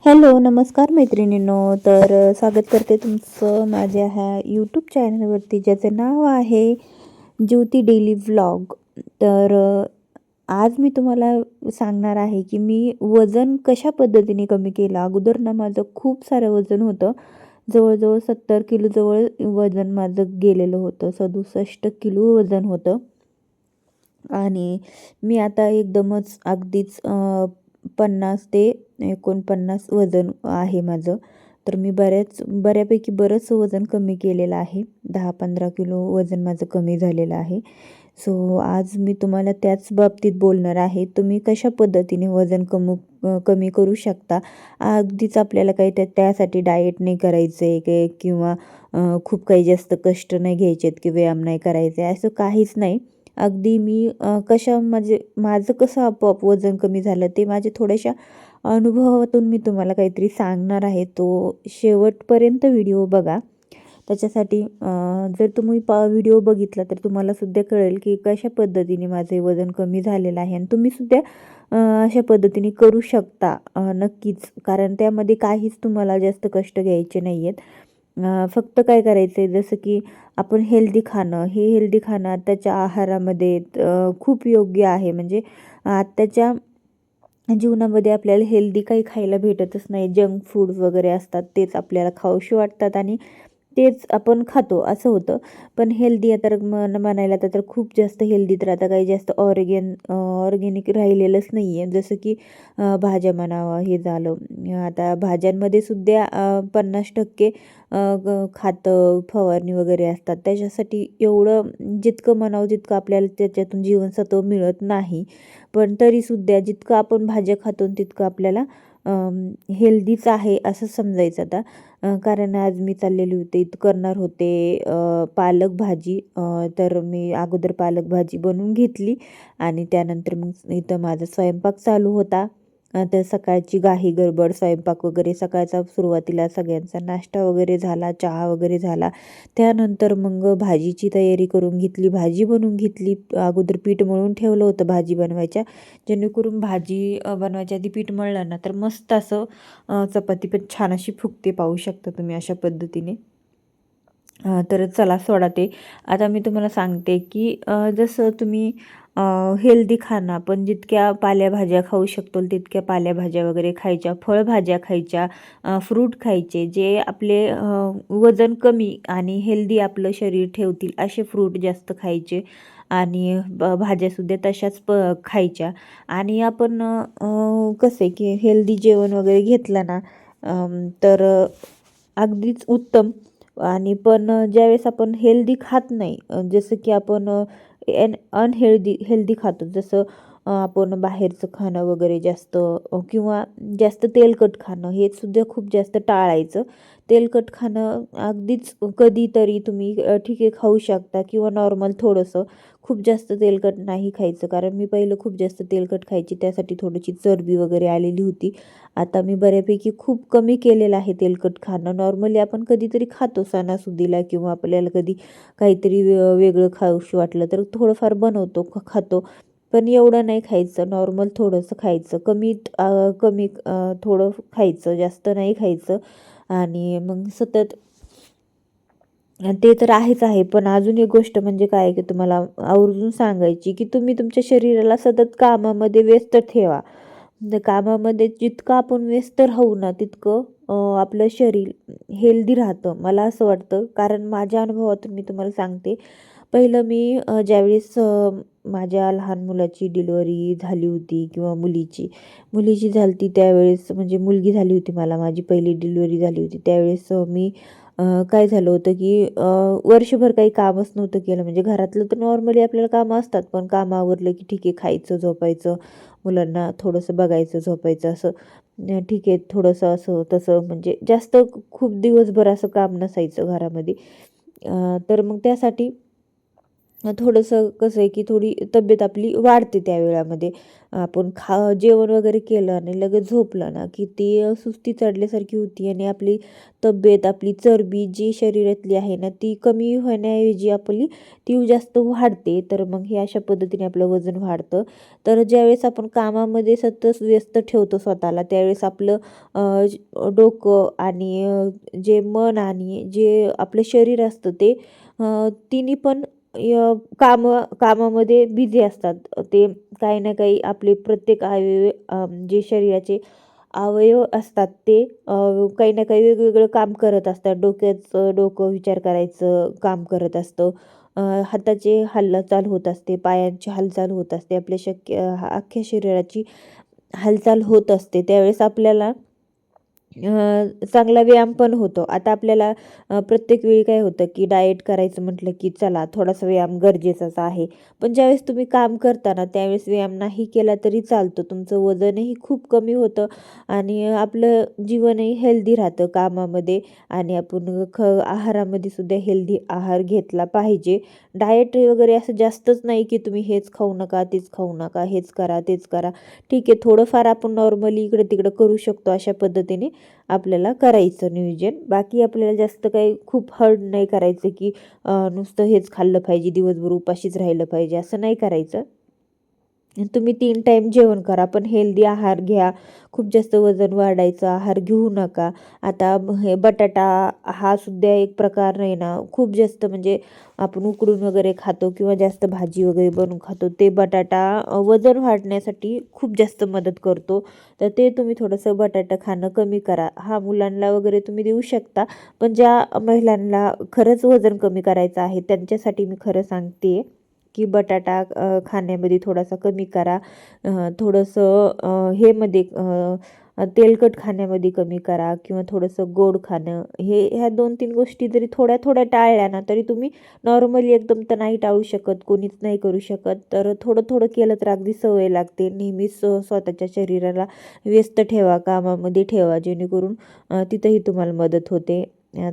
Hello, नमस्कार मैत्रिणींनो. स्वागत करते तुमचं माझ्या ह्या यूट्यूब चॅनलवरती, ज्याचं नाव आहे ज्योती डेली व्लॉग. आज मी तुम्हाला सांगणार आहे की मी वजन कशा पद्धतीने कमी केलं. अगोदर ना माझं खूप सारं वजन होतं. जवळजवळ 70 किलो जवळ वजन माझं गेलेलं होतं. 67 किलो वजन होतं. आणि मी आता एकदमच अगदीच 50 ते 49 वजन आहे माझं. तर मी बऱ्यापैकी बरंच वजन कमी केलेलं आहे. 10-15 किलो वजन माझं कमी झालेलं आहे. आज मी तुम्हाला त्याच बाबतीत बोलणार आहे. तुम्ही कशा पद्धतीने वजन कमी करू शकता. अगदीच आपल्याला काही त्यासाठी डाएट नाही करायचं आहे किंवा खूप काही जास्त कष्ट नाही घ्यायचे आहेत की व्यायाम नाही करायचा आहे, असं काहीच नाही. अगदी मी म्हणजे माझं कसं आपोआप वजन कमी झालं ते माझ्या थोड्याशा अनुभवातून मी तुम्हाला काहीतरी सांगणार आहे. तो शेवटपर्यंत व्हिडिओ बघा. त्याच्यासाठी जर तुम्ही व्हिडिओ बघितला तर तुम्हालासुद्धा कळेल की कशा पद्धतीने माझे वजन कमी झालेलं आहे. आणि तुम्हीसुद्धा अशा पद्धतीने करू शकता नक्कीच. कारण त्यामध्ये काहीच तुम्हाला जास्त कष्ट घ्यायचे नाही आहेत. फक्त काय करायचं आहे, जसं की आपण हेल्दी खाणं, हे हेल्दी खाणं आत्ताच्या आहारामध्ये खूप योग्य आहे. म्हणजे आत्ताच्या जीवनामध्ये आपल्याला हेल्दी काही खायला भेटतच नाही. जंक फूड वगैरे असतात तेच आपल्याला खाऊशी वाटतात आणि तेच आपण खातो असं होतं. पण हेल्दी तर म्हणायला तर खूप जास्त हेल्दी तर आता काही जास्त ऑर्गेनिक राहिलेलंच नाही आहे. जसं की भाज्या म्हणावं, हे झालं. आता भाज्यांमध्ये सुद्धा 50% खातं फवारणी वगैरे असतात. त्याच्यासाठी एवढं जितकं म्हणावं तितकं आपल्याला त्याच्यातून जीवनसत्व मिळत नाही. पण तरीसुद्धा जितकं आपण भाज्या खातो तितकं आपल्याला हेल्दीच आहे असं समजायचं आता. कारण आज मी चाललेली होते, इथं करणार होते पालक भाजी. तर मी अगोदर पालक भाजी बनवून घेतली आणि त्यानंतर मग इथं माझा स्वयंपाक चालू होता. तर सकाळची घाई गडबड, स्वयंपाक वगैरे सकाळचा सुरुवातीला सगळ्यांचा नाश्ता वगैरे झाला, चहा वगैरे झाला. त्यानंतर मग भाजीची तयारी करून घेतली, भाजी बनवून घेतली. अगोदर पीठ मळून ठेवलं होतं भाजी बनवायच्या, जेणेकरून भाजी बनवायच्या आधी पीठ मळलं ना तर मस्त असं चपाती पण छान अशी फुगते. पाहू शकता तुम्ही अशा पद्धतीने. तर चला सोडा ते. आता मी तुम्हाला सांगते की जसं तुम्ही हेल्दी खाणं, आपण जितक्या पालेभाज्या खाऊ शकतो तितक्या पालेभाज्या वगैरे खायच्या, फळभाज्या खायच्या, फ्रूट खायचे, जे आपले वजन कमी आणि हेल्दी आपलं शरीर ठेवतील असे फ्रूट जास्त खायचे. आणि भाज्यासुद्धा तशाच खायच्या. आणि आपण कसं आहे की हेल्दी जेवण वगैरे घेतलं ना तर अगदीच उत्तम. आणि पण ज्यावेळेस आपण हेल्दी खात नाही, जसं की आपण हेल्दी खातो, जसं आपण बाहेरचं खाणं वगैरे जास्त किंवा जास्त तेलकट खाणं, हे सुद्धा खूप जास्त टाळायचं. तेलकट खाणं अगदीच कधीतरी तुम्ही ठीक आहे खाऊ शकता किंवा नॉर्मल थोडंसं. खूप जास्त तेलकट नाही खायचं. कारण मी पहिलं खूप जास्त तेलकट खायची, त्यासाठी थोडीशी चरबी वगैरे आलेली होती. आता मी बऱ्यापैकी खूप कमी केलेलं आहे तेलकट खाणं. नॉर्मली आपण कधीतरी खातो सणासुदीला किंवा आपल्याला कधी काहीतरी वेगळं खाऊशी वाटलं तर थोडंफार बनवतो, खातो. पण एवढं नाही खायचं, नॉर्मल थोडंसं खायचं, कमी थोडं खायचं, जास्त नाही खायचं. आणि मग सतत ते तर आहेच आहे. पण अजून एक गोष्ट म्हणजे काय की तुम्हाला आवर्जून सांगायची की तुम्ही तुमच्या शरीराला सतत कामामध्ये व्यस्त ठेवा. कामामध्ये जितकं आपण व्यस्त राहू ना तितकं आपलं शरीर हेल्दी राहतं, मला असं वाटतं. कारण माझ्या अनुभवातून मी तुम्हाला सांगते. पहिलं मी ज्यावेळेस माझ्या लहान मुलाची डिलिव्हरी झाली होती किंवा मुलीची झाली होती त्यावेळेस, म्हणजे मुलगी झाली होती मला, माझी पहिली डिलिव्हरी झाली होती त्यावेळेस मी काय झालं होतं की वर्षभर काही कामच नव्हतं केलं. म्हणजे घरातलं तर नॉर्मली आपल्याला कामं असतात, पण काम आवरलं की ठीक आहे खायचं, झोपायचं, मुलांना थोडंसं बघायचं, झोपायचं, असं ठीक आहे. थोडंसं असं तसं, म्हणजे जास्त खूप दिवसभर असं काम नसायचं घरामध्ये. तर मग त्यासाठी थोडंसं कसं आहे की थोडी तब्येत आपली वाढते त्या वेळामध्ये. आपण जेवण वगैरे केलं आणि लगेच झोपलं ना की ती सुस्ती चढल्यासारखी होती आणि आपली तब्येत, आपली चरबी जी शरीरातली आहे ना ती कमी होण्याऐवजी आपली ती जास्त वाढते. तर मग हे अशा पद्धतीने आपलं वजन वाढतं. तर ज्यावेळेस आपण कामामध्ये सतत व्यस्त ठेवतो स्वतःला, त्यावेळेस आपलं डोकं आणि जे मन आणि जे आपलं शरीर असतं ते तिन्ही पण कामामध्ये बिझी असतात. ते काही ना काही आपले प्रत्येक अवयव जे शरीराचे अवयव असतात ते काही ना काही वेगवेगळं काम करत असतात. डोकं विचार करायचं काम करत असतं. हाताची हालचाल होत असते, पायांची हालचाल होत असते, आपल्या अख्ख्या शरीराची हालचाल होत असते. त्यावेळेस आपल्याला चांगला व्यायाम पण होतो. आता आपल्याला प्रत्येक वेळी काय होतं, की डाएट करायचं म्हटलं, की चला थोडासा व्यायाम गरजेचाच आहे. पण ज्यावेळेस तुम्ही काम करता ना, त्यावेळेस व्यायाम नाही केला तरी चालतो. तुमचं वजनही खूप कमी होतं आणि आपलं जीवनही हेल्दी राहतं कामामध्ये आणि आपण आहारामध्ये सुद्धा हेल्दी आहार घेतला पाहिजे. डाएट वगैरे असं जास्तच नाही, की तुम्ही हेच खाऊ नका, तेच खाऊ नका, हेच करा, तेच करा. ठीक आहे, थोडंफार आपण नॉर्मली इकडं-तिकडं करू शकतो. अशा पद्धतीने आपल्याला करायचं नियोजन. बाकी आपल्याला जास्त काही खूप हार्ड नाही करायचं, की नुसतं हेच खाल्लं पाहिजे, दिवसभर उपाशीच राहिलं पाहिजे, असं नाही करायचं. तुम्ही 3 टाईम जेवण करा, पण हेल्दी आहार घ्या. खूप जास्त वजन वाढायचं आहार घेऊ नका. आता हे बटाटा हा सुद्धा एक प्रकार आहे ना, खूप जास्त म्हणजे आपण उकडून वगैरे खातो किंवा जास्त भाजी वगैरे बनवून खातो. ते बटाटा वजन वाढण्यासाठी खूप जास्त मदत करतो. तर ते तुम्ही थोडंसं बटाटा खाणं कमी करा. हां, मुलांना वगैरे तुम्ही देऊ शकता, पण ज्या महिलांना खरंच वजन कमी करायचं आहे, त्यांच्यासाठी मी खरं सांगते की बटाटा खाण्यामध्ये थोडासा कमी करा. थोडंसं तेलकट खाण्यामध्ये कमी करा किंवा थोडंसं गोड खाणं. ह्या 2-3 गोष्टी जरी थोड्या-थोड्या टाळल्या ना, तरी तुम्ही नॉर्मली एकदम तर नाही टाळू शकत, कोणीच नाही करू शकत. तर थोडं-थोडं केलं तर अगदी सवय लागते. नेहमीच स्वतःच्या शरीराला व्यस्त ठेवा, कामामध्ये ठेवा, जेणेकरून तिथंही तुम्हाला मदत होते.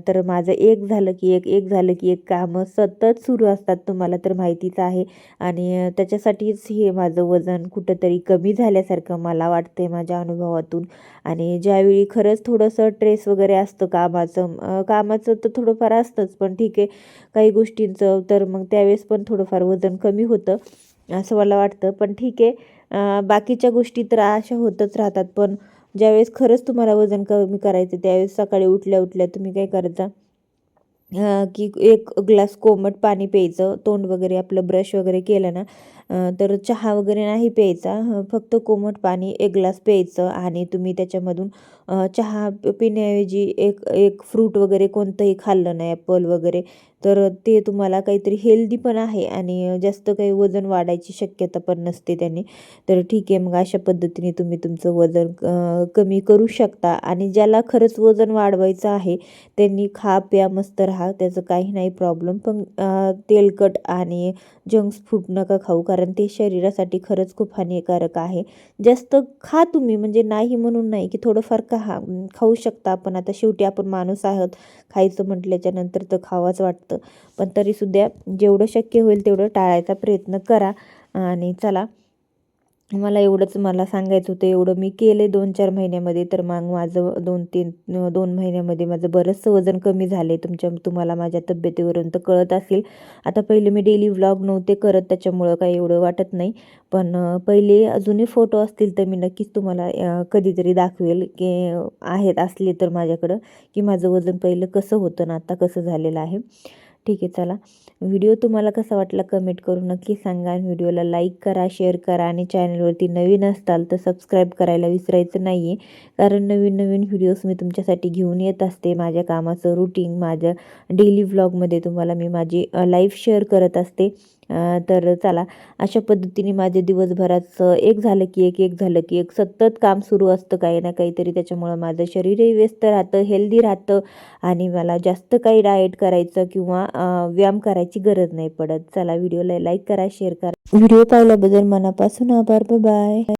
तर माझं एक झालं की एक झालं की एक कामं सतत सुरू असतात, तुम्हाला तर माहितीच आहे. आणि त्याच्यासाठीच हे माझं वजन कुठंतरी कमी झाल्यासारखं मला वाटतं आहे माझ्या अनुभवातून. आणि ज्यावेळी खरंच थोडंसं स्ट्रेस वगैरे असतं कामाचं तर थोडंफार असतंच, पण ठीक आहे काही गोष्टींचं तर मग त्यावेळेस पण थोडंफार वजन कमी होतं असं मला वाटतं. पण ठीक आहे, बाकीच्या गोष्टी तर अशा होतच राहतात. पण ज्यावेळेस खरंच तुम्हाला वजन कमी करायचं त्यावेळेस सकाळी उठल्या-उठल्या तुम्ही काय करायचं, की एक ग्लास कोमट पाणी प्यायचं. तोंड वगैरे आपलं ब्रश वगैरे केलं ना, तर चहा वगैरे नाही प्यायचा. फक्त कोमट पाणी 1 ग्लास प्यायचं आणि तुम्ही त्याच्यामधून चहा पिण्याऐवजी एक एक फ्रूट वगैरे कोणतंही खाल्लं ना, ॲपल वगैरे, तर ते तुम्हाला काहीतरी हेल्दी पण आहे आणि जास्त काही वजन वाढायची शक्यता पण नसते त्याने. तर ठीक आहे, मग अशा पद्धतीने तुम्ही तुमचं वजन कमी करू शकता. आणि ज्याला खरंच वजन वाढवायचं आहे त्यांनी खा, प्या, मस्त राहा, त्याचं काही नाही प्रॉब्लेम. पण तेलकट आणि जंक्स फूड नका खाऊ, कारण ते शरीरासाठी खरंच खूप हानिकारक आहे. जास्त खा तुम्ही, म्हणजे नाही म्हणून नाही, की थोडंफार खाऊ शकता आपण. आता शेवटी आपण माणूस आहोत, खायचं म्हटल्याच्या नंतर तर खावंच वाटतं. पण तरीसुद्धा जेवढं शक्य होईल तेवढं टाळायचा प्रयत्न करा. आणि चला, मला सांगायचं होतं, एवढं मी केले 2-4 महिन्यामध्ये. तर मग माझं 2 महिन्यामध्ये माझं बरंचसं वजन कमी झाले. तुम्हाला माझ्या तब्येतीवरून तर कळत असेल. आता पहिले मी डेली व्लॉग नव्हते करत, त्याच्यामुळं काही एवढं वाटत नाही. पण पहिले जुने फोटो असतील तर मी नक्कीच तुम्हाला कधीतरी दाखवेल, की असले तर माझ्याकडं, की माझं वजन पहिलं कसं होतं ना आता कसं झालेलं आहे. ठीक आहे, चला. व्हिडिओ तुम्हाला कसा वाटला कमेंट करून नक्की सांगा. आणि व्हिडिओला लाईक करा, शेअर करा आणि चॅनलवरती नवीन असताल तर सबस्क्राईब करायला विसरायचं नाही आहे. कारण नवीन नवीन व्हिडिओज मी तुमच्यासाठी घेऊन येत असते. माझ्या कामाचं रुटीन, माझ्या डेली व्लॉगमध्ये तुम्हाला मी माझी लाईफ शेअर करत असते. तर चला, अशा पद्धतीने माझे दिवसभराचं एक झालं की एक झालं की एक सतत काम सुरू असतं काही ना काहीतरी. त्याच्यामुळं माझं शरीरही व्यस्त राहतं, हेल्दी राहतं आणि मला जास्त काही डाएट करायचं किंवा व्यायाम करायची गरज नाही पडत. चला, व्हिडिओला लाईक करा, शेअर करा. व्हिडिओ पाहिल्याबद्दल मनापासून आभार. बाय.